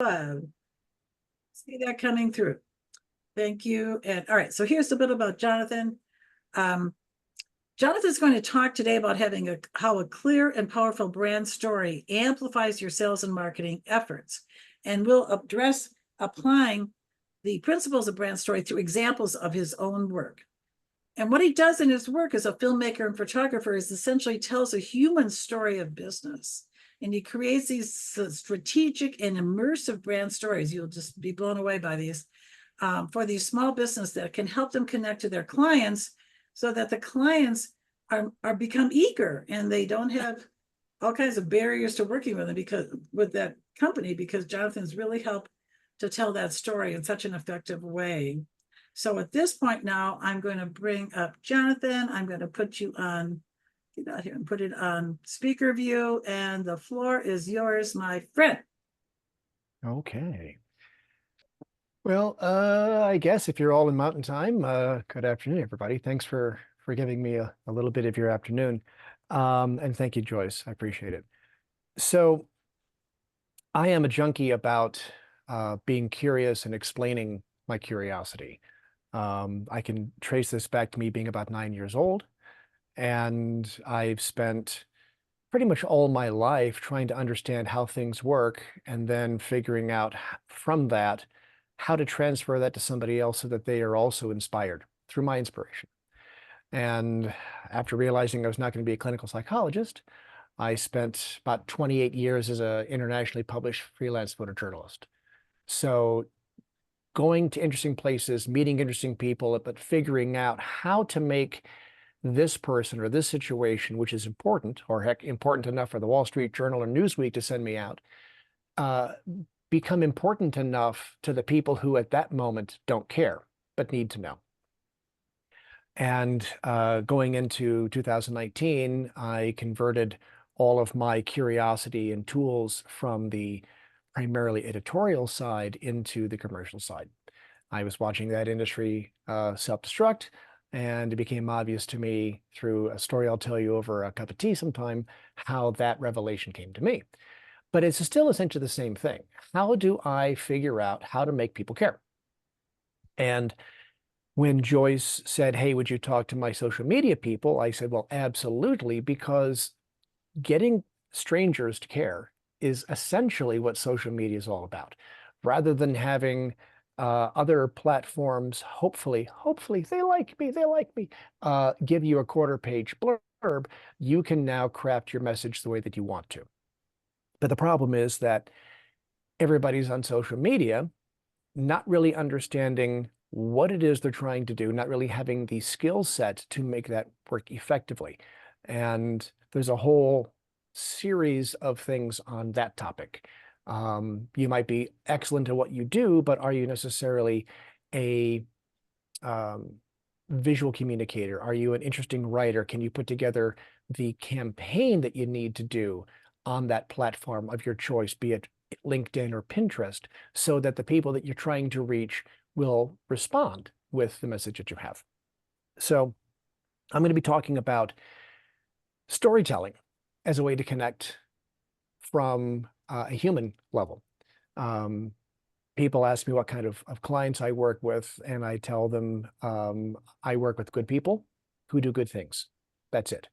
See that coming through. Thank you. And all right, so here's a bit about Jonathan. Um, Jonathan's going to talk today about how a clear and powerful brand story amplifies your sales and marketing efforts. And we'll address applying the principles of brand story through examples of his own work. And what he does in his work as a filmmaker and photographer is essentially tells a human story of business. And he creates these strategic and immersive brand stories. You'll just be blown away by these for these small businesses that can help them connect to their clients so that the clients are become eager and they don't have all kinds of barriers to working with them because with that company, because Jonathan's really helped to tell that story in such an effective way. So at this point now, I'm going to bring up Jonathan. I'm going to put you on, get out here and put it on speaker view, and the floor is yours, my friend. Okay. Well, I guess if you're all in Mountain Time, good afternoon, everybody. Thanks for giving me a little bit of your afternoon. And thank you, Joyce. I appreciate it. So I am a junkie about being curious and explaining my curiosity. I can trace this back to me being about 9 years old, and I've spent pretty much all my life trying to understand how things work and then figuring out from that how to transfer that to somebody else so that they are also inspired through my inspiration. And after realizing I was not going to be a clinical psychologist, I spent about 28 years as an internationally published freelance photojournalist. So going to interesting places, meeting interesting people, but figuring out how to make this person or this situation, which is important, or heck, important enough for the Wall Street Journal or Newsweek to send me out, become important enough to the people who at that moment don't care, but need to know. And going into 2019, I converted all of my curiosity and tools from the primarily editorial side into the commercial side. I was watching that industry self-destruct, and it became obvious to me through a story I'll tell you over a cup of tea sometime how that revelation came to me. But it's still essentially the same thing. How do I figure out how to make people care? And when Joyce said, hey, would you talk to my social media people? I said, well, absolutely, because getting strangers to care is essentially what social media is all about. Rather than having other platforms, hopefully, they like me, give you a quarter-page blurb, you can now craft your message the way that you want to. But the problem is that everybody's on social media, not really understanding what it is they're trying to do, not really having the skill set to make that work effectively. And there's a whole series of things on that topic. You might be excellent at what you do, but are you necessarily a visual communicator? Are you an interesting writer? Can you put together the campaign that you need to do on that platform of your choice, be it LinkedIn or Pinterest, so that the people that you're trying to reach will respond with the message that you have? So I'm going to be talking about storytelling as a way to connect from a human level. People ask me what kind of clients I work with, and I tell them I work with good people who do good things. That's it.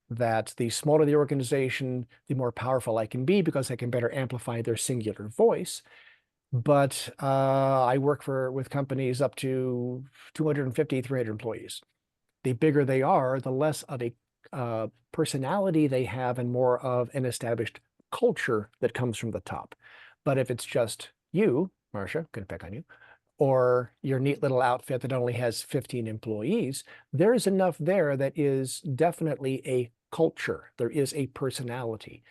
That the smaller the organization, the more powerful I can be because I can better amplify their singular voice. But I work with companies up to 250, 300 employees. The bigger they are, the less of a personality they have and more of an established culture that comes from the top. But if it's just you, Marcia, gonna pick on you, or your neat little outfit that only has 15 employees, there's enough there that is definitely a culture. There is a personality.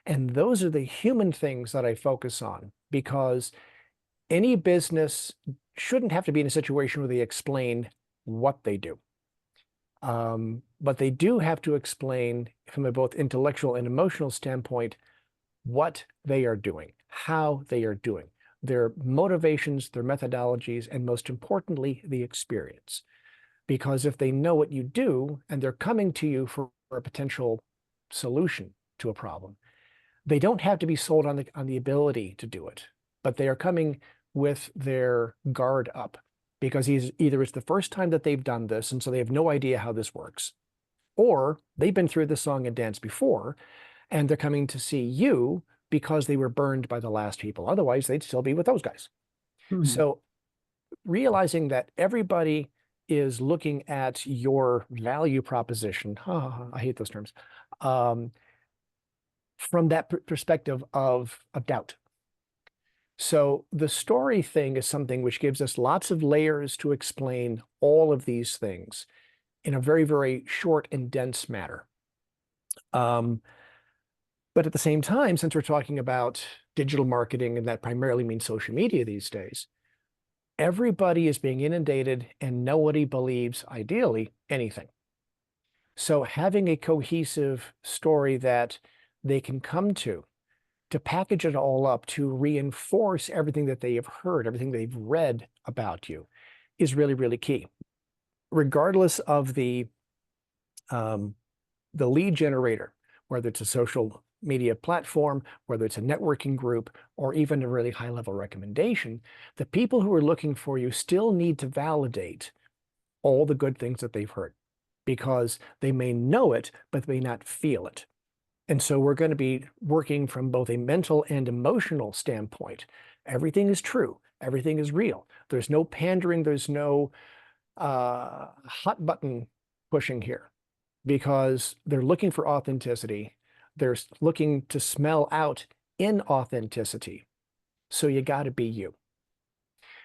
And those are the human things that I focus on, because any business shouldn't have to be in a situation where they explain what they do. But they do have to explain from a both intellectual and emotional standpoint what they are doing, how they are doing, their motivations, their methodologies, and most importantly, the experience. Because if they know what you do and they're coming to you for a potential solution to a problem, they don't have to be sold on the ability to do it. but they are coming with their guard up because either it's the first time that they've done this, and so they have no idea how this works, or they've been through the song and dance before, and they're coming to see you because they were burned by the last people. Otherwise, they'd still be with those guys. Hmm. So realizing that everybody is looking at your value proposition, I hate those terms, from that perspective of doubt. So the story thing is something which gives us lots of layers to explain all of these things in a very, very short and dense manner. But at the same time, since we're talking about digital marketing, and that primarily means social media these days, everybody is being inundated and nobody believes, ideally, anything. So having a cohesive story that they can come to package it all up, to reinforce everything that they have heard, everything they've read about you, is really, really key. Regardless of the lead generator, whether it's a social media platform, whether it's a networking group, or even a really high-level recommendation, the people who are looking for you still need to validate all the good things that they've heard, because they may know it, but they may not feel it. And so we're going to be working from both a mental and emotional standpoint. Everything is true. Everything is real. There's no pandering. There's no hot button pushing here, because they're looking for authenticity. They're looking to smell out inauthenticity. So you got to be you.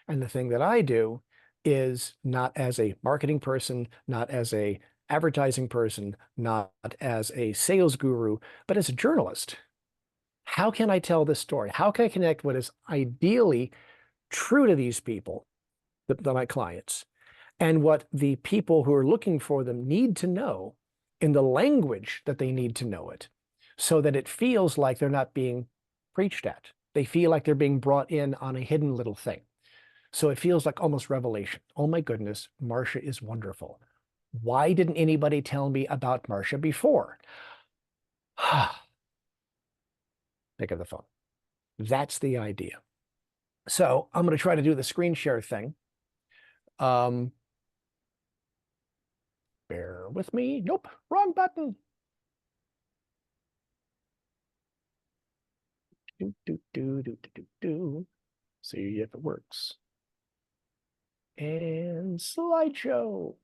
And the thing that I do is, not as a marketing person, not as a advertising person, not as a sales guru, but as a journalist. How can I tell this story? How can I connect what is ideally true to these people, my clients, and what the people who are looking for them need to know in the language that they need to know it, so that it feels like they're not being preached at. They feel like they're being brought in on a hidden little thing. So it feels like almost revelation. Oh my goodness, Marcia is wonderful. Why didn't anybody tell me about Marcia before? Pick up the phone. That's the idea. So I'm going to try to do the screen share thing. Bear with me. Nope, wrong button. See if it works. And slideshow.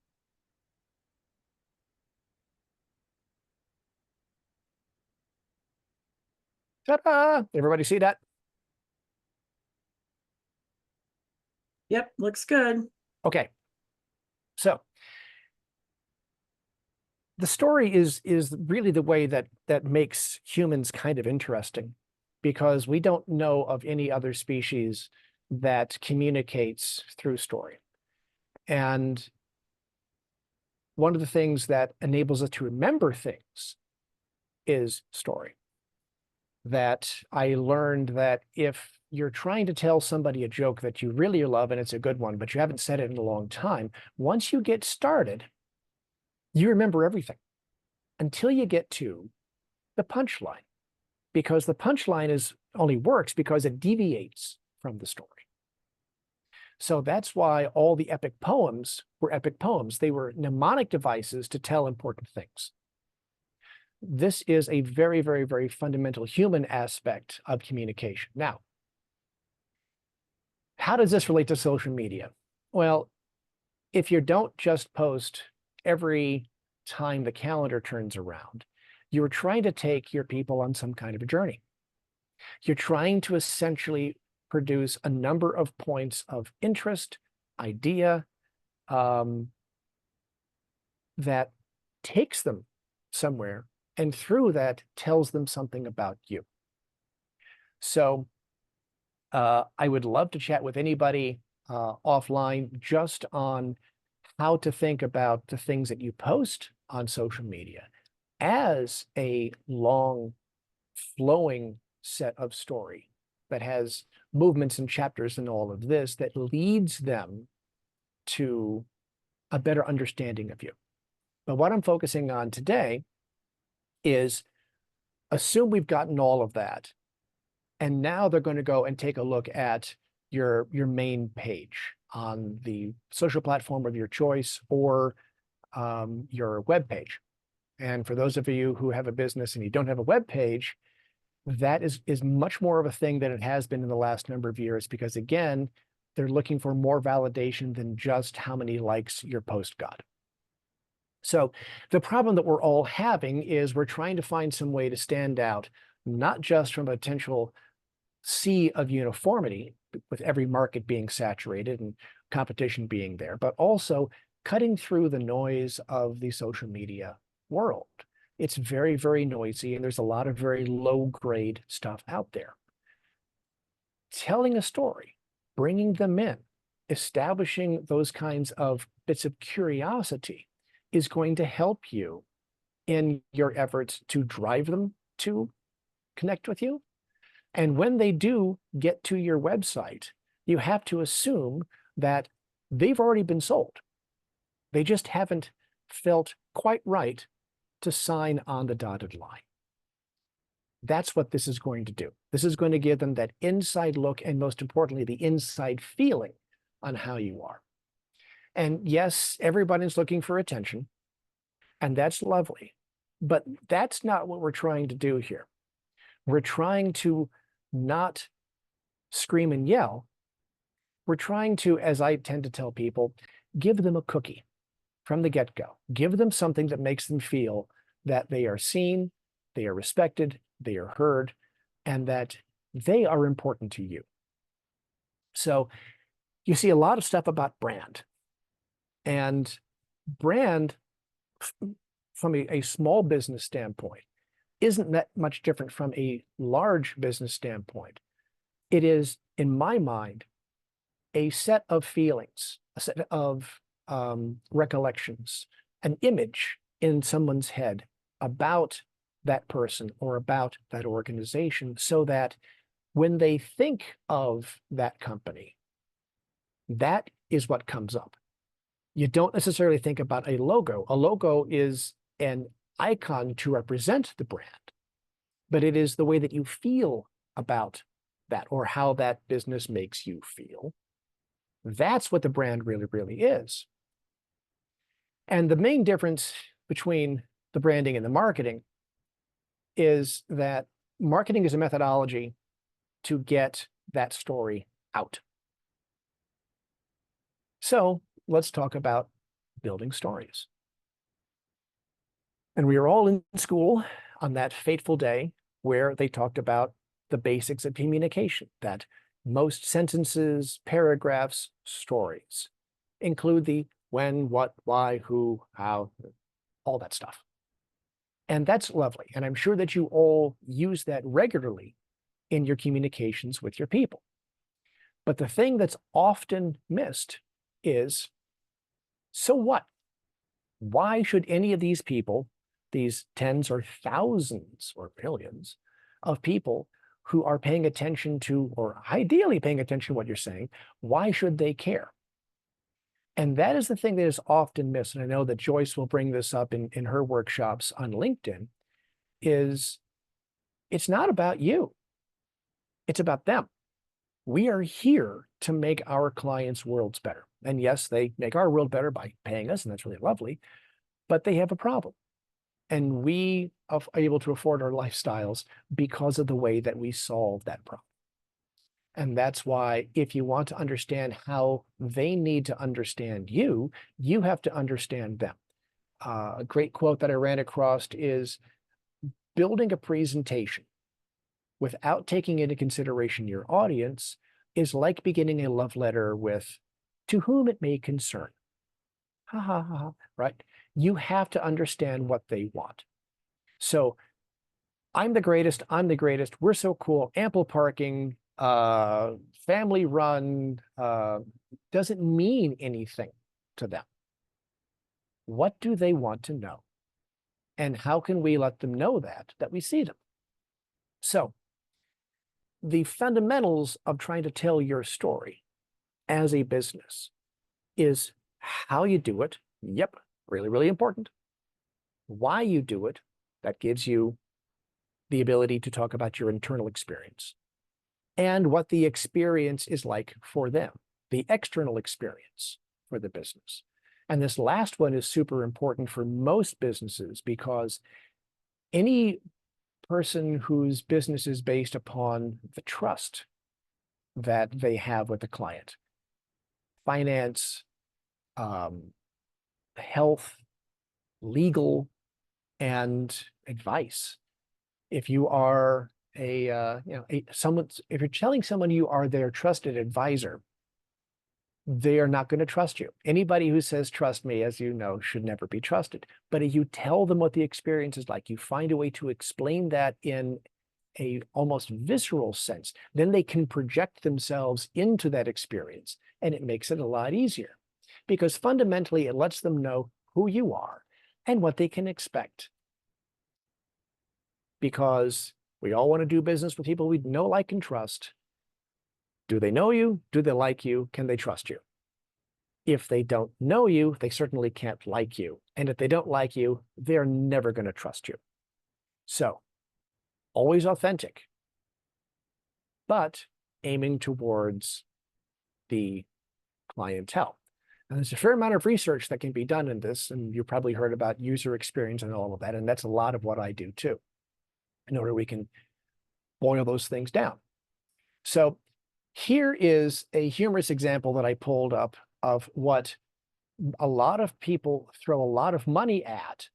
Ta-da! Everybody see that? Yep, looks good. Okay. So the story is really the way that makes humans kind of interesting, because we don't know of any other species that communicates through story. And one of the things that enables us to remember things is story. That I learned that if you're trying to tell somebody a joke that you really love and it's a good one, but you haven't said it in a long time, once you get started, you remember everything until you get to the punchline, because the punchline only works because it deviates from the story. So that's why all the epic poems were epic poems. They were mnemonic devices to tell important things. This is a very, very, very fundamental human aspect of communication. Now, how does this relate to social media? Well, if you don't just post every time the calendar turns around, you're trying to take your people on some kind of a journey. You're trying to essentially produce a number of points of interest, idea, that takes them somewhere, and through that tells them something about you. So I would love to chat with anybody offline just on how to think about the things that you post on social media as a long flowing set of story that has movements and chapters and all of this that leads them to a better understanding of you. But what I'm focusing on today is, assume we've gotten all of that. And now they're going to go and take a look at your main page on the social platform of your choice, or your web page. And for those of you who have a business and you don't have a web page, that is much more of a thing than it has been in the last number of years, because again, they're looking for more validation than just how many likes your post got. So the problem that we're all having is we're trying to find some way to stand out, not just from a potential sea of uniformity with every market being saturated and competition being there, but also cutting through the noise of the social media world. It's very, very noisy, and there's a lot of very low grade stuff out there. Telling a story, bringing them in, establishing those kinds of bits of curiosity is going to help you in your efforts to drive them to connect with you. And when they do get to your website, you have to assume that they've already been sold. They just haven't felt quite right to sign on the dotted line. That's what this is going to do. This is going to give them that inside look, and most importantly, the inside feeling on how you are. And yes, everybody's looking for attention, and that's lovely, but that's not what we're trying to do here. We're trying to not scream and yell. We're trying to, as I tend to tell people, give them a cookie from the get-go. Give them something that makes them feel that they are seen, they are respected, they are heard, and that they are important to you. So you see a lot of stuff about brand. And brand, from a small business standpoint, isn't that much different from a large business standpoint. It is, in my mind, a set of feelings, a set of recollections, an image in someone's head about that person or about that organization, so that when they think of that company, that is what comes up. You don't necessarily think about a logo. A logo is an icon to represent the brand, but it is the way that you feel about that, or how that business makes you feel. That's what the brand really, really is. And the main difference between the branding and the marketing is that marketing is a methodology to get that story out. So let's talk about building stories. And we were all in school on that fateful day where they talked about the basics of communication, that most sentences, paragraphs, stories include the when, what, why, who, how, all that stuff. And that's lovely. And I'm sure that you all use that regularly in your communications with your people. But the thing that's often missed is, so what? Why should any of these people, these tens or thousands or millions of people who are paying attention to, or ideally paying attention to what you're saying, why should they care? And that is the thing that is often missed. And I know that Joyce will bring this up in her workshops on LinkedIn, is it's not about you. It's about them. We are here to make our clients' worlds better. And yes, they make our world better by paying us, and that's really lovely, but they have a problem. And we are able to afford our lifestyles because of the way that we solve that problem. And that's why, if you want to understand how they need to understand you, you have to understand them. A great quote that I ran across is, building a presentation without taking into consideration your audience is like beginning a love letter with, to whom it may concern. Ha ha ha, ha. Right? You have to understand what they want. So I'm the greatest, we're so cool, ample parking, family run, doesn't mean anything to them. What do they want to know? And how can we let them know that we see them? So the fundamentals of trying to tell your story as a business is how you do it. Yep, really, really important. Why you do it, that gives you the ability to talk about your internal experience. and what the experience is like for them, the external experience for the business. And this last one is super important for most businesses because any person whose business is based upon the trust that they have with the client, finance, health, legal, and advice. If you are if you're telling someone you are their trusted advisor, they are not going to trust you. Anybody who says, trust me, as you know, should never be trusted. But if you tell them what the experience is like, you find a way to explain that in a almost visceral sense, then they can project themselves into that experience. And it makes it a lot easier because fundamentally it lets them know who you are and what they can expect. Because we all want to do business with people we know, like, and trust. Do they know you? Do they like you? Can they trust you? If they don't know you, they certainly can't like you. And if they don't like you, they're never going to trust you. So, always authentic, but aiming towards the clientele. And there's a fair amount of research that can be done in this, and you've probably heard about user experience and all of that, and that's a lot of what I do too, in order we can boil those things down. So here is a humorous example that I pulled up of what a lot of people throw a lot of money at,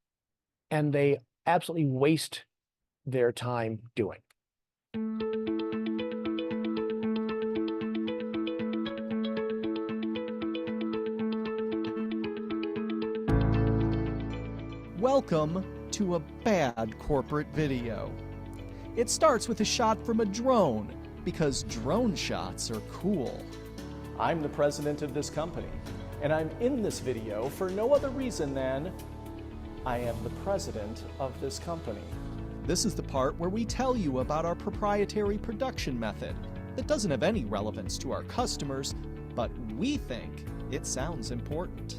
and they absolutely waste their time doing. Welcome to a bad corporate video. It starts with a shot from a drone because drone shots are cool. I'm the president of this company, and I'm in this video for no other reason than I am the president of this company. This is the part where we tell you about our proprietary production method that doesn't have any relevance to our customers, but we think it sounds important.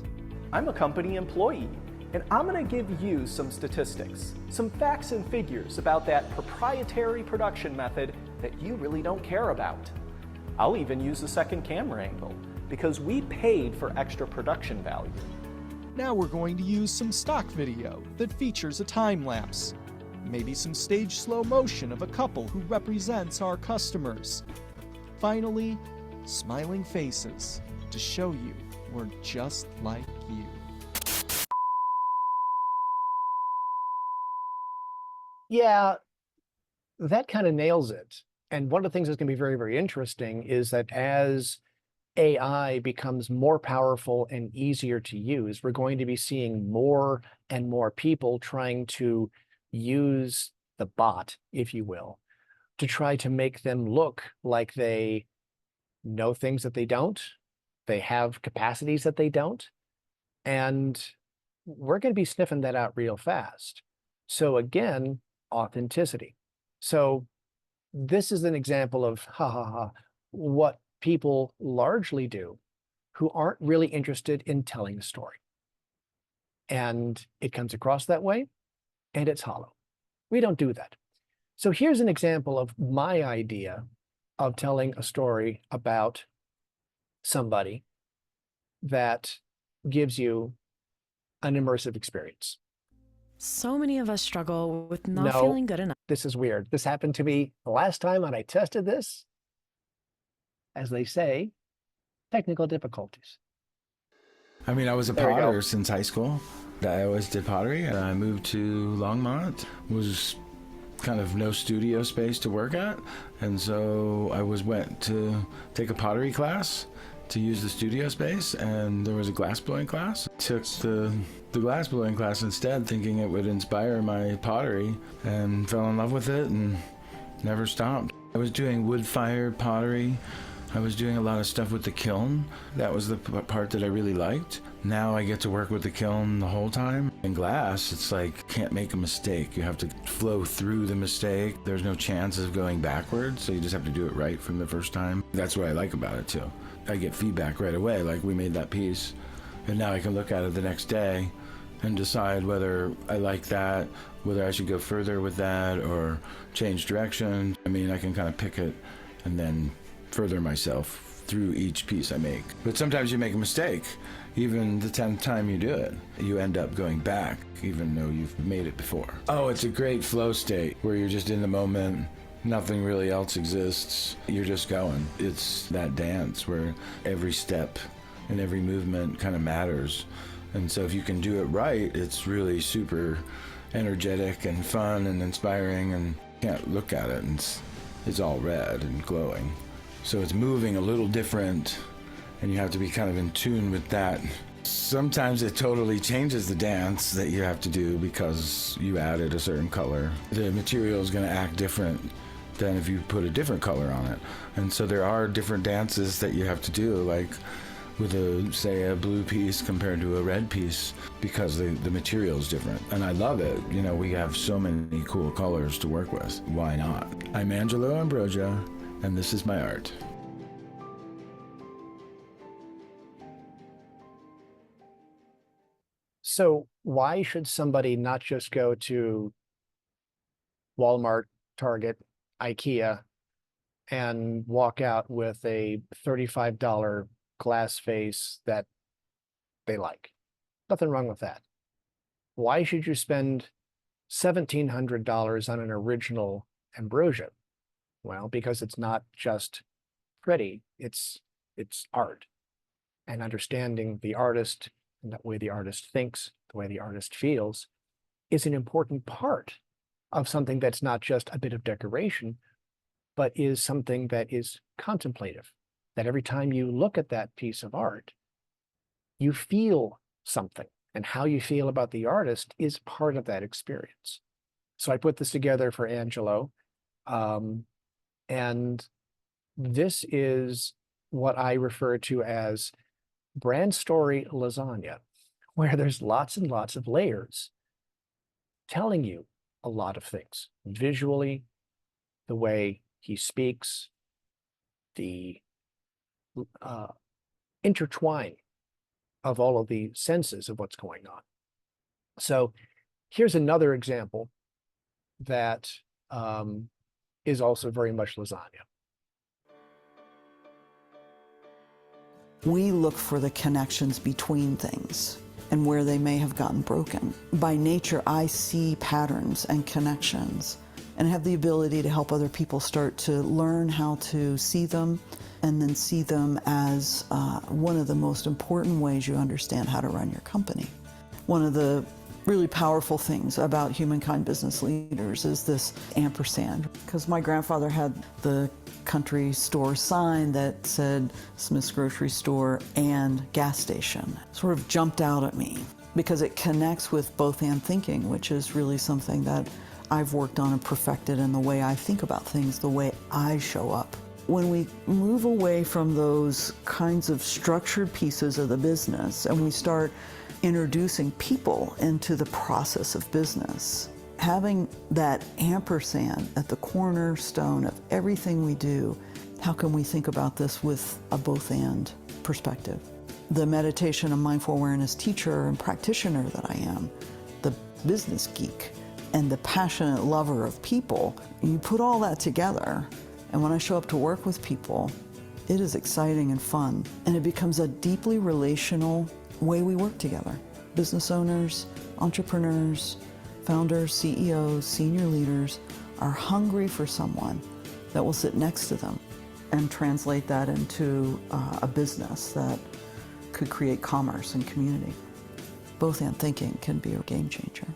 I'm a company employee, and I'm going to give you some statistics, some facts and figures about that proprietary production method that you really don't care about. I'll even use a second camera angle because we paid for extra production value. Now we're going to use some stock video that features a time lapse, maybe some stage slow motion of a couple who represents our customers. Finally, smiling faces to show you we're just like you. Yeah, that kind of nails it. And one of the things that's going to be very, very interesting is that as AI becomes more powerful and easier to use, we're going to be seeing more and more people trying to use the bot, if you will, to try to make them look like they know things that they don't, they have capacities that they don't, and we're going to be sniffing that out real fast. So again, authenticity. So this is an example of what people largely do who aren't really interested in telling a story. And it comes across that way, and it's hollow. We don't do that. So here's an example of my idea of telling a story about somebody that gives you an immersive experience. So many of us struggle with not feeling good enough. This is weird. This happened to me the last time when I tested this. As they say, technical difficulties. I mean, I was a There we go. potter since high school. I always did pottery, and I moved to Longmont. Was kind of no studio space to work at, and so I went to take a pottery class to use the studio space, and there was a glass blowing class. Took the glass blowing class instead, thinking it would inspire my pottery, and fell in love with it and never stopped. I was doing wood-fired pottery. I was doing a lot of stuff with the kiln. That was the part that I really liked. Now I get to work with the kiln the whole time. In glass, it's like, can't make a mistake. You have to flow through the mistake. There's no chance of going backwards, so you just have to do it right from the first time. That's what I like about it too. I get feedback right away, like we made that piece, and now I can look at it the next day and decide whether I like that, whether I should go further with that or change direction. I mean, I can kind of pick it and then further myself through each piece I make. But sometimes you make a mistake. Even the 10th time you do it, you end up going back, even though you've made it before. Oh, it's a great flow state where you're just in the moment. Nothing really else exists. You're just going. It's that dance where every step and every movement kind of matters. And so if you can do it right, it's really super energetic and fun and inspiring, and you can't look at it and it's all red and glowing. So it's moving a little different, and you have to be kind of in tune with that. Sometimes it totally changes the dance that you have to do because you added a certain color. The material is going to act different than if you put a different color on it. And so there are different dances that you have to do, like with say a blue piece compared to a red piece, because the material is different. And I love it. You know, we have so many cool colors to work with. Why not? I'm Angelo Ambrosia, and this is my art. So why should somebody not just go to Walmart, Target, IKEA, and walk out with a $35 glass vase that they like? Nothing wrong with that. Why should you spend $1,700 on an original ambrosia? Well, because it's not just pretty, it's art. And understanding the artist and the way the artist thinks, the way the artist feels, is an important part of something that's not just a bit of decoration, but is something that is contemplative. That every time you look at that piece of art, you feel something, and how you feel about the artist is part of that experience. So I put this together for Angelo, and this is what I refer to as brand story lasagna, where there's lots and lots of layers telling you a lot of things visually, the way he speaks, the intertwine of all of the senses of what's going on. So here's another example that is also very much lasagna. We look for the connections between things and where they may have gotten broken. By nature, I see patterns and connections and have the ability to help other people start to learn how to see them, and then see them as one of the most important ways you understand how to run your company. One of the really powerful things about Humankind Business Leaders is this ampersand, because my grandfather had the country store sign that said Smith's Grocery Store and gas station. Sort of jumped out at me because it connects with both and thinking, which is really something that I've worked on and perfected in the way I think about things, the way I show up. When we move away from those kinds of structured pieces of the business and we start introducing people into the process of business, having that ampersand at the cornerstone of everything we do, how can we think about this with a both and perspective? The meditation and mindful awareness teacher and practitioner that I am, the business geek, and the passionate lover of people, you put all that together, and when I show up to work with people, it is exciting and fun, and it becomes a deeply relational way we work together. Business owners, entrepreneurs, founders, CEOs, senior leaders are hungry for someone that will sit next to them and translate that into a business that could create commerce and community. Both and thinking can be a game changer.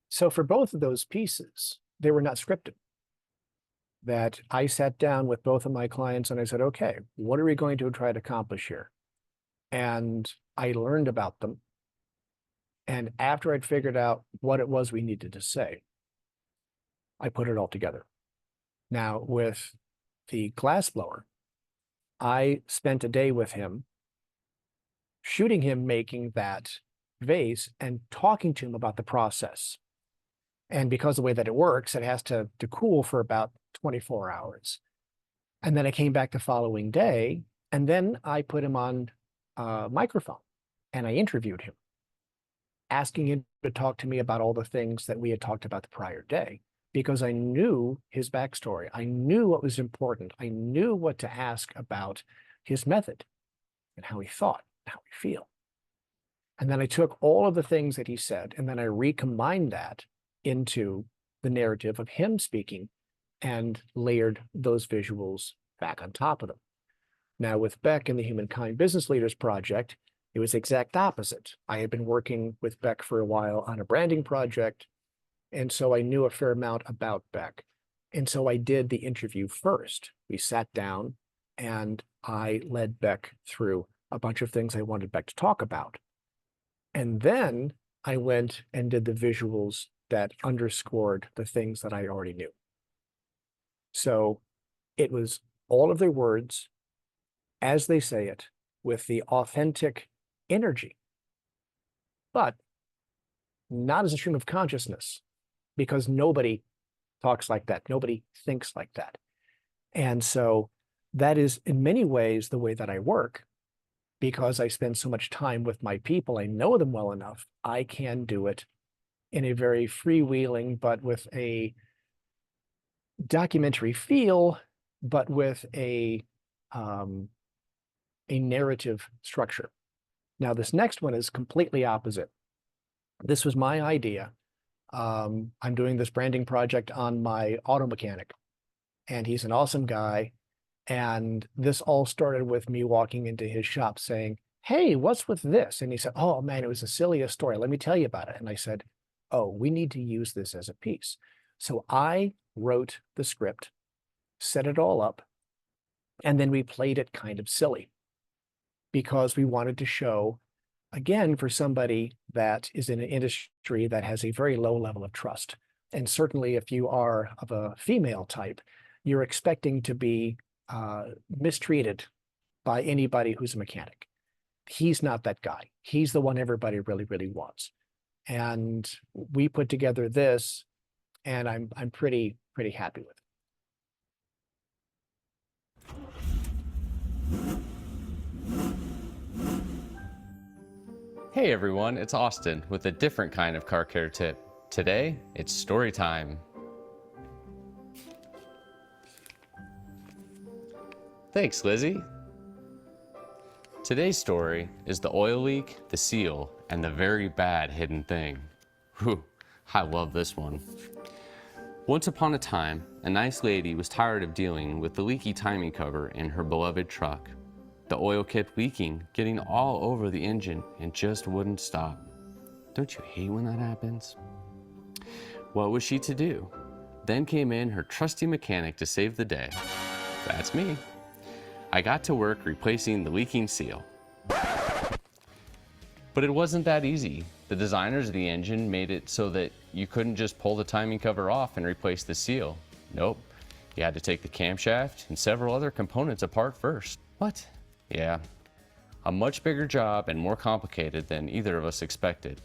So for both of those pieces, they were not scripted. That I sat down with both of my clients and I said, okay, what are we going to try to accomplish here? And I learned about them. And after I'd figured out what it was we needed to say, I put it all together. Now with the glassblower, I spent a day with him, shooting him making that vase and talking to him about the process. And because of the way that it works, it has to cool for about 24 hours. And then I came back the following day, and then I put him on a microphone and I interviewed him, asking him to talk to me about all the things that we had talked about the prior day. because I knew his backstory. I knew what was important. I knew what to ask about his method and how he thought, how he feel. And then I took all of the things that he said, and then I recombined that into the narrative of him speaking and layered those visuals back on top of them. Now, with Beck and the Humankind Business Leaders Project, it was the exact opposite. I had been working with Beck for a while on a branding project, and so I knew a fair amount about Beck. And so I did the interview first. We sat down and I led Beck through a bunch of things I wanted Beck to talk about. And then I went and did the visuals that underscored the things that I already knew. So it was all of their words as they say it with the authentic energy, but not as a stream of consciousness, because nobody talks like that. Nobody thinks like that. And so that is in many ways the way that I work. Because I spend so much time with my people, I know them well enough, I can do it in a very freewheeling, but with a documentary feel, but with a narrative structure. Now, this next one is completely opposite. This was my idea. I'm doing this branding project on my auto mechanic, and he's an awesome guy. And this all started with me walking into his shop saying, "Hey, what's with this?" And he said, "Oh man, it was the silliest story. Let me tell you about it." And I said, "Oh, we need to use this as a piece." So I wrote the script, set it all up, and then we played it kind of silly because we wanted to show, again, for somebody that is in an industry that has a very low level of trust. And certainly if you are of a female type, you're expecting to be mistreated by anybody who's a mechanic. He's not that guy. He's the one everybody really, really wants. And we put together this, and I'm pretty happy with it. Hey everyone, it's Austin with a different kind of car care tip. Today, it's story time. Thanks, Lizzie. Today's story is the oil leak, the seal, and the very bad hidden thing. Whew, I love this one. Once upon a time, a nice lady was tired of dealing with the leaky timing cover in her beloved truck. The oil kept leaking, getting all over the engine, and just wouldn't stop. Don't you hate when that happens? What was she to do? Then came in her trusty mechanic to save the day. That's me. I got to work replacing the leaking seal. But it wasn't that easy. The designers of the engine made it so that you couldn't just pull the timing cover off and replace the seal. Nope, you had to take the camshaft and several other components apart first. What? Yeah, a much bigger job and more complicated than either of us expected.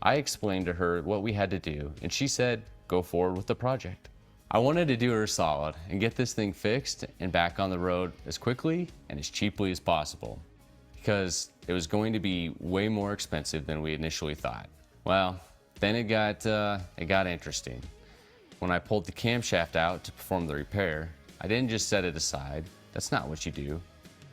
I explained to her what we had to do, and she said, go forward with the project. I wanted to do her a solid and get this thing fixed and back on the road as quickly and as cheaply as possible, because it was going to be way more expensive than we initially thought. Well, then it got interesting. When I pulled the camshaft out to perform the repair, I didn't just set it aside. That's not what you do.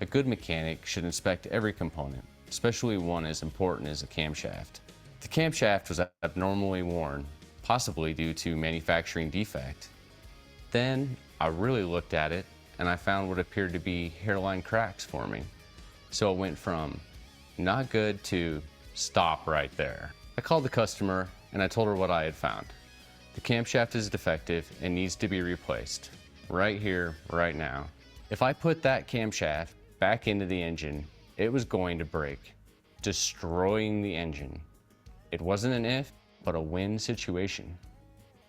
A good mechanic should inspect every component, especially one as important as a camshaft. The camshaft was abnormally worn, possibly due to manufacturing defect. Then I really looked at it and I found what appeared to be hairline cracks forming. So it went from not good to stop right there. I called the customer and I told her what I had found. The camshaft is defective and needs to be replaced. Right here, right now. If I put that camshaft back into the engine, it was going to break, destroying the engine. It wasn't an if, but a win situation.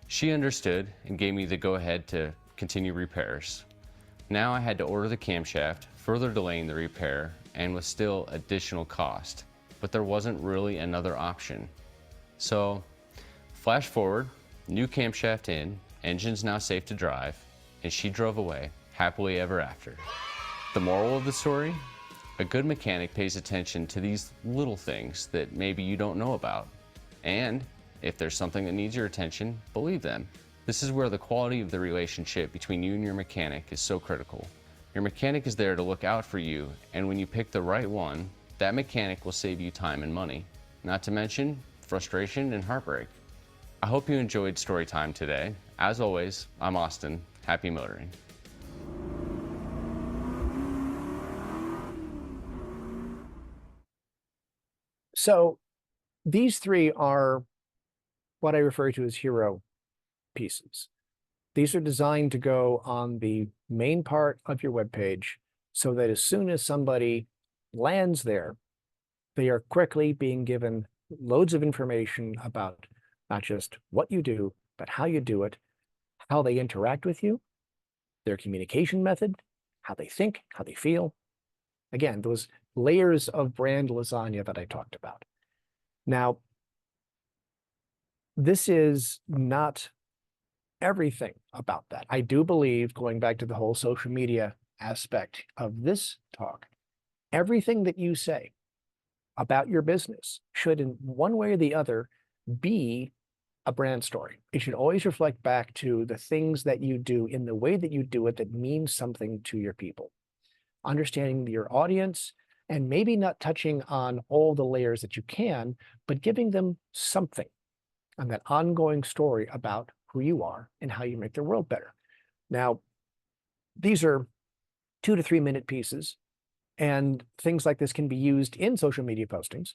She understood and gave me the go-ahead to continue repairs. Now I had to order the camshaft, further delaying the repair and with still additional cost, but there wasn't really another option. So, flash forward, new camshaft in, engine's now safe to drive, and she drove away, happily ever after. The moral of the story? A good mechanic pays attention to these little things that maybe you don't know about. And if there's something that needs your attention, believe them. The This is where the quality of the relationship between you and your mechanic is so critical. Your mechanic is there to look out for you, and when you pick the right one, that mechanic will save you time and money, not to mention frustration and heartbreak. I hope you enjoyed story time today. As always, I'm Austin. Happy motoring. So these three are what I refer to as hero pieces. These are designed to go on the main part of your web page so that as soon as somebody lands there, they are quickly being given loads of information about not just what you do, but how you do it, how they interact with you, their communication method, how they think, how they feel. Again, those layers of brand lasagna that I talked about. Now, this is not everything about that. I do believe, going back to the whole social media aspect of this talk, everything that you say about your business should in one way or the other be a brand story. It should always reflect back to the things that you do in the way that you do it that means something to your people. Understanding your audience and maybe not touching on all the layers that you can, but giving them something and that ongoing story about who you are and how you make their world better. Now, these are 2 to 3 minute pieces, and things like this can be used in social media postings.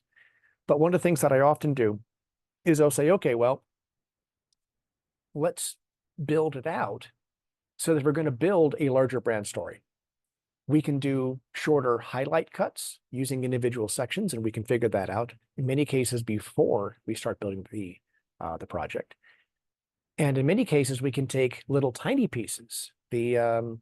But one of the things that I often do is I'll say, okay, well, let's build it out so that we're going to build a larger brand story. We can do shorter highlight cuts using individual sections, and we can figure that out in many cases before we start building the project. And in many cases, we can take little tiny pieces, the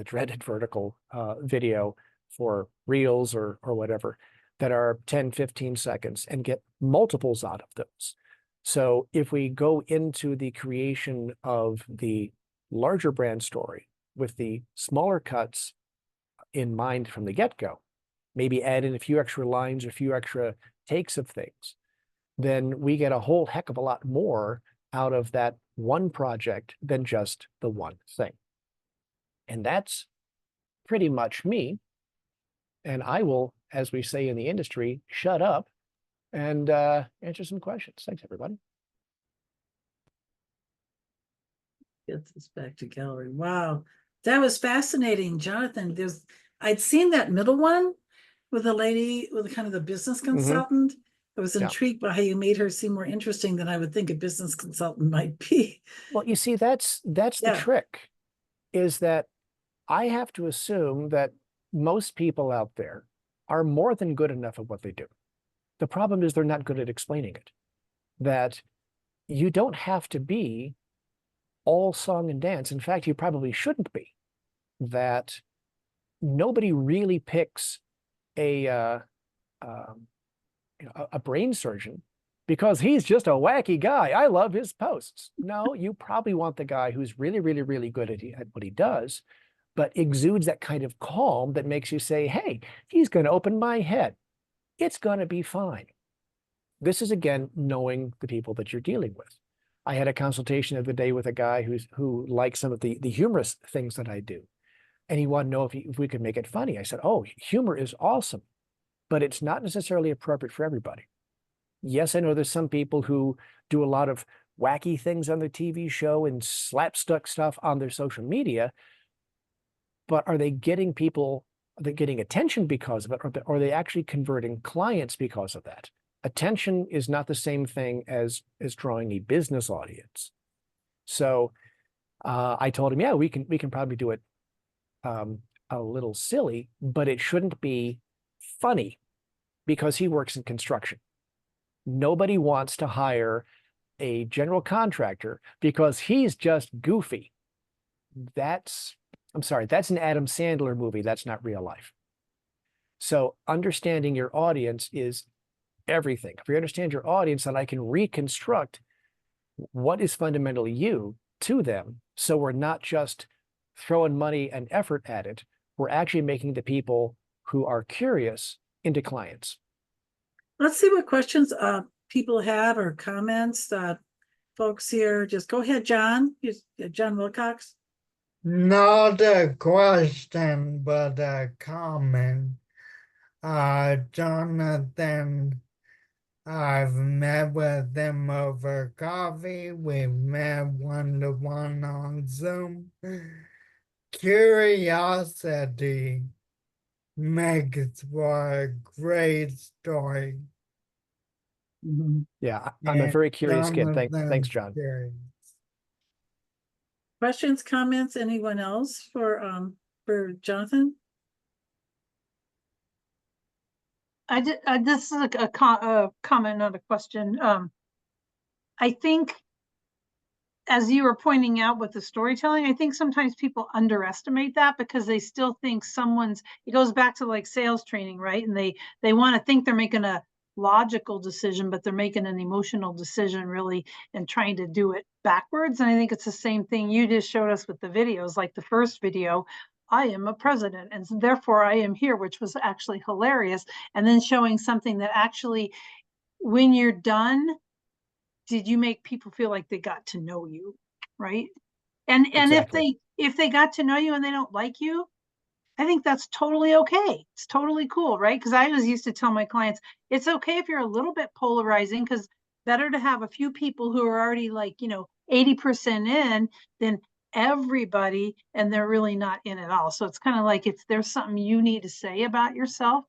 dreaded vertical video for reels or whatever that are 10, 15 seconds and get multiples out of those. So if we go into the creation of the larger brand story with the smaller cuts in mind from the get-go, maybe add in a few extra lines, a few extra takes of things, then we get a whole heck of a lot more out of that one project than just the one thing. And that's pretty much me. And I will, as we say in the industry, shut up and answer some questions. Thanks, everybody. Get this back to gallery. Wow, that was fascinating, Jonathan. I'd seen that middle one with the lady with kind of the business consultant. I was intrigued by how you made her seem more interesting than I would think a business consultant might be. Well, you see, that's the trick, is that I have to assume that most people out there are more than good enough at what they do. The problem is they're not good at explaining it. That you don't have to be all song and dance. In fact, you probably shouldn't be. That nobody really picks a brain surgeon because he's just a wacky guy. I love his posts. No, you probably want the guy who's really, really, really good at what he does, but exudes that kind of calm that makes you say, hey, he's going to open my head. It's going to be fine. This is, again, knowing the people that you're dealing with. I had a consultation the other day with a guy who likes some of the humorous things that I do. And he wanted to know if we could make it funny. I said, oh, humor is awesome, but it's not necessarily appropriate for everybody. Yes, I know there's some people who do a lot of wacky things on their TV show and slapstick stuff on their social media, but are they getting attention because of it, or are they actually converting clients because of that? Attention is not the same thing as drawing a business audience. So I told him, yeah, we can probably do it a little silly, but it shouldn't be funny because he works in construction. Nobody wants to hire a general contractor because he's just goofy. I'm sorry, that's an Adam Sandler movie. That's not real life. So understanding your audience is everything. If you understand your audience, then I can reconstruct what is fundamentally you to them. So we're not just throwing money and effort at it. We're actually making the people who are curious into clients. Let's see what questions people have or comments. folks here. Just go ahead, John. John Wilcox. Not a question, but a comment. Jonathan, I've met with him over coffee. We've met one-to-one on Zoom. Curiosity makes for a great story. Yeah, I'm a very curious kid. Thanks, Jonathan's John. curious. Questions, comments, anyone else for Jonathan? This is a comment, not a question. I think, as you were pointing out with the storytelling, I think sometimes people underestimate that because they still think it goes back to like sales training, right? And they want to think they're making a logical decision, but they're making an emotional decision really and trying to do it backwards. And I think it's the same thing you just showed us with the videos, like the first video, I am a president and therefore I am here, which was actually hilarious. And then showing something that actually, when you're done, did you make people feel like they got to know you, right? And Exactly. if they got to know you and they don't like you, I think that's totally okay. It's totally cool, right? Because I was used to tell my clients, it's okay if you're a little bit polarizing, because better to have a few people who are already like, 80% in than everybody and they're really not in at all. So it's kind of like, if there's something you need to say about yourself,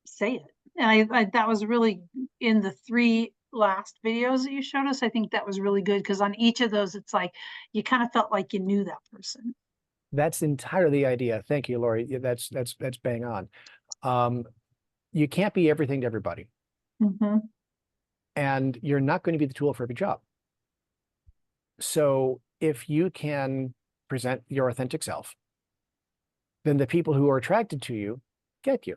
say it. And I that was really, in the 3 last videos that you showed us, I think that was really good, because on each of those, it's like you kind of felt like you knew that person. That's entirely the idea. Thank you, Lori. That's bang on. You can't be everything to everybody, and you're not going to be the tool for every job. So if you can present your authentic self, then the people who are attracted to you get you.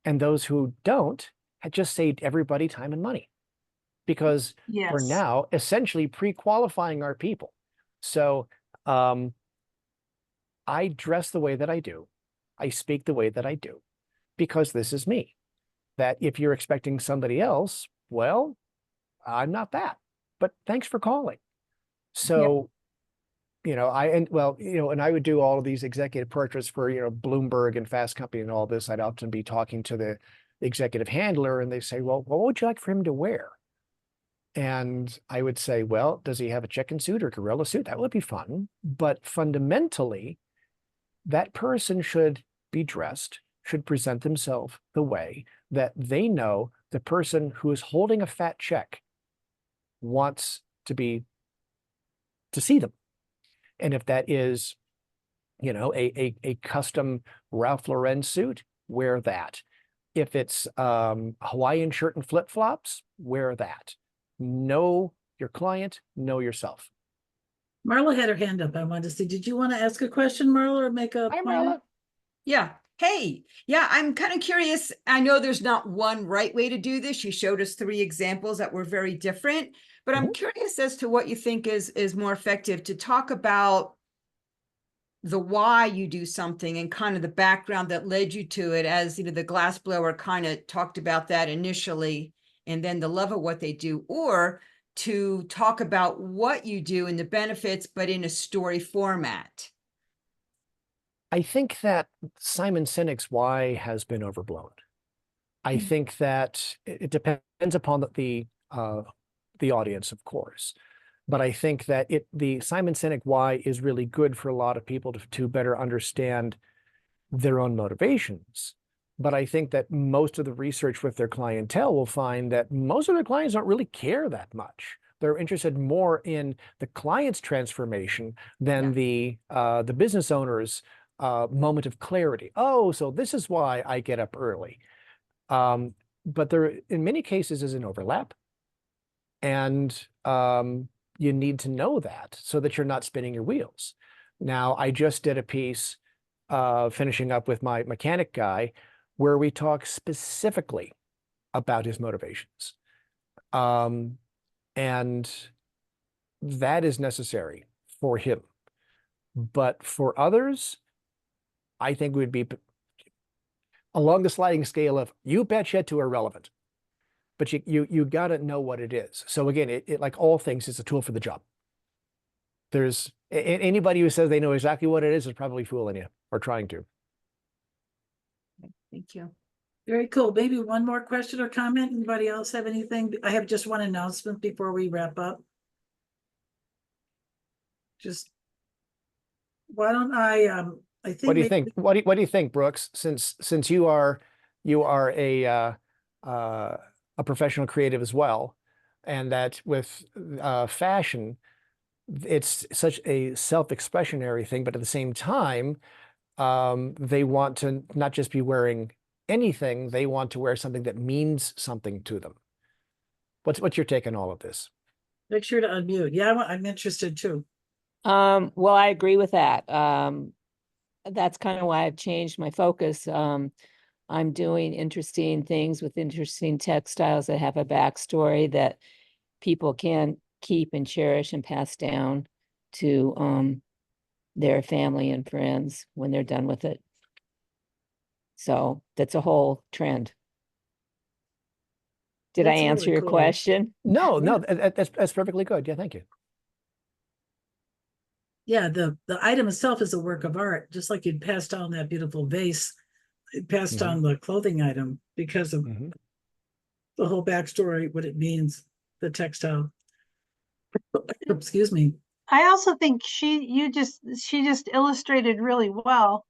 And those who don't had just saved everybody time and money, because Yes. we're now essentially pre-qualifying our people. So I dress the way that I do. I speak the way that I do, because this is me. That if you're expecting somebody else, well, I'm not that. But thanks for calling. So, and I would do all of these executive portraits for, Bloomberg and Fast Company and all this. I'd often be talking to the executive handler and they say, well, what would you like for him to wear? And I would say, well, does he have a chicken suit or gorilla suit? That would be fun. But fundamentally, that person should be dressed, should present themselves the way that they know the person who is holding a fat check wants to see them. And if that is, a custom Ralph Lauren suit, wear that. If it's Hawaiian shirt and flip-flops, wear that. Know your client, know yourself. Marla had her hand up. I wanted to see, did you want to ask a question, Marla, or make a Hi, point? Marla. Yeah. Hey, yeah, I'm kind of curious. I know there's not one right way to do this. You showed us 3 examples that were very different, but I'm curious as to what you think is more effective to talk about the why you do something and kind of the background that led you to it, as the glassblower kind of talked about that initially, and then the love of what they do, or to talk about what you do and the benefits, but in a story format. I think that Simon Sinek's why has been overblown. I think that it depends upon the audience, of course. But I think that the Simon Sinek why is really good for a lot of people to better understand their own motivations. But I think that most of the research with their clientele will find that most of their clients don't really care that much. They're interested more in the client's transformation than the business owner's moment of clarity. Oh, so this is why I get up early. But there, in many cases, is an overlap. And you need to know that so that you're not spinning your wheels. Now, I just did a piece finishing up with my mechanic guy where we talk specifically about his motivations. And that is necessary for him. But for others, I think we'd be along the sliding scale of you betcha to irrelevant. but you got to know what it is. So again, it like all things, it's a tool for the job. There's anybody who says they know exactly what it is probably fooling you or trying to. Thank you. Very cool. Maybe one more question or comment. Anybody else have anything? I have just one announcement before we wrap up. Just why don't I think What do you think? What do you think, Brooks? Since you are a professional creative as well, and that with fashion, it's such a self-expressionary thing, but at the same time, they want to not just be wearing anything, they want to wear something that means something to them. What's your take on all of this? Make sure to unmute. Yeah, I'm interested too. Well, I agree with that. That's kind of why I've changed my focus. I'm doing interesting things with interesting textiles that have a backstory that people can keep and cherish and pass down to their family and friends when they're done with it. So that's a whole trend. Did I answer really your cool. question? No, no, that's perfectly good. Yeah, thank you. Yeah, the item itself is a work of art, just like you'd pass down that beautiful vase, it passed down the clothing item because of the whole backstory, what it means, the textile. Excuse me. I also think she just illustrated really well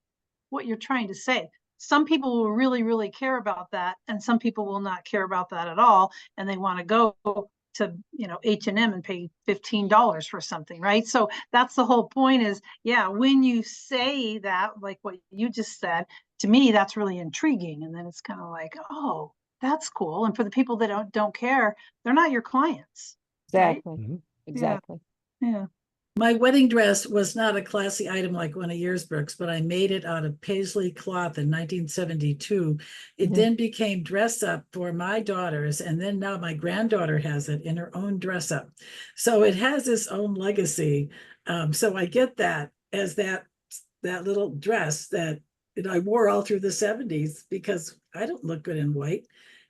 what you're trying to say. Some people will really, really care about that, and some people will not care about that at all, and they want to go to H&M and pay $15 for something, right? So that's the whole point is, yeah, when you say that, like what you just said, to me, that's really intriguing. And then it's kind of like, oh, that's cool. And for the people that don't care, they're not your clients. Exactly. Right? Exactly. Yeah. My wedding dress was not a classy item like one of yours, Brooks, but I made it out of paisley cloth in 1972. It then became dress up for my daughters, and then now my granddaughter has it in her own dress up. So it has its own legacy. So I get that as that little dress that I wore all through the 70s because I don't look good in white.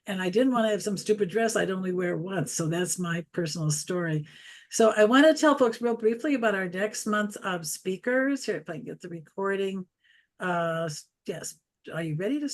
And I didn't want to have some stupid dress I'd only wear once. So that's my personal story. So I want to tell folks real briefly about our next month of speakers. Here, if I can get the recording. Yes. Are you ready to